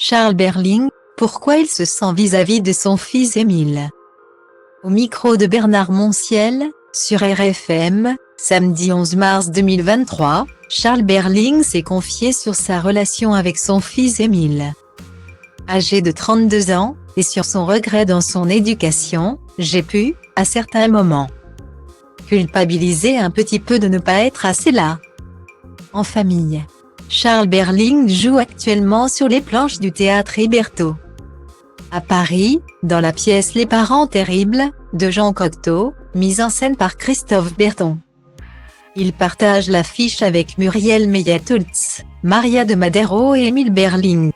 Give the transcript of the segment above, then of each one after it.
Charles Berling, pourquoi il se sent vis-à-vis de son fils Émile. Au micro de Bernard Montiel, sur RFM, samedi 11 mars 2023, Charles Berling s'est confié sur sa relation avec son fils Émile, âgé de 32 ans, et sur son regret dans son éducation. J'ai pu, à certains moments, culpabiliser un petit peu de ne pas être assez là en famille. Charles Berling joue actuellement sur les planches du théâtre Hébertot à Paris, dans la pièce Les Parents Terribles, de Jean Cocteau, mise en scène par Christophe Berton. Il partage l'affiche avec Muriel Meillet-Holtz, Maria de Madero et Émile Berling,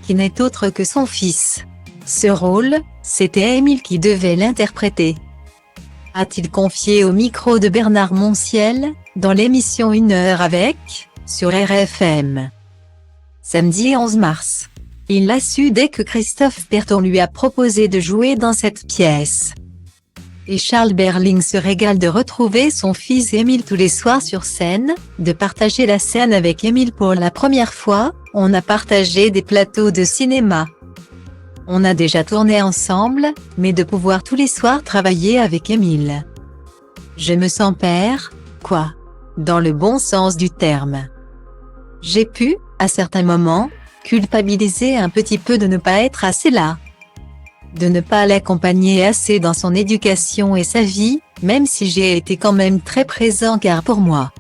qui n'est autre que son fils. Ce rôle, c'était Émile qui devait l'interpréter, a-t-il confié au micro de Bernard Montiel, dans l'émission 1 heure avec, sur RFM. Samedi 11 mars. Il l'a su dès que Christophe Berton lui a proposé de jouer dans cette pièce. Et Charles Berling se régale de retrouver son fils Émile tous les soirs sur scène, de partager la scène avec Émile pour la première fois. On a partagé des plateaux de cinéma. On a déjà tourné ensemble, mais de pouvoir tous les soirs travailler avec Émile. Je me sens père, quoi. Dans le bon sens du terme. J'ai pu, à certains moments, culpabiliser un petit peu de ne pas être assez là, de ne pas l'accompagner assez dans son éducation et sa vie, même si j'ai été quand même très présent car pour moi,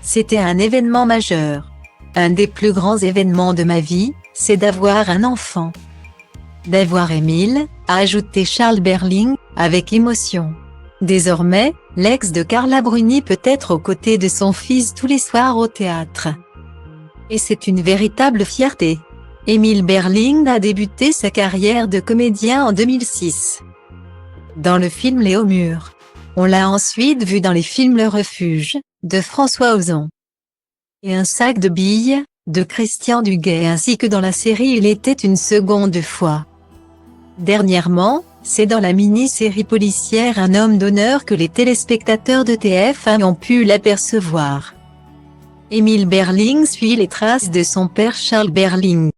c'était un événement majeur. Un des plus grands événements de ma vie, c'est d'avoir un enfant. D'avoir Émile, a ajouté Charles Berling, avec émotion. Désormais, l'ex de Carla Bruni peut être aux côtés de son fils tous les soirs au théâtre. Et c'est une véritable fierté. Émile Berling a débuté sa carrière de comédien en 2006. Dans le film Léo Mur. On l'a ensuite vu dans les films Le Refuge, de François Ozon, et Un sac de billes, de Christian Duguay, ainsi que dans la série Il était une seconde fois. Dernièrement, c'est dans la mini-série policière Un homme d'honneur que les téléspectateurs de TF1 ont pu l'apercevoir. Émile Berling suit les traces de son père Charles Berling.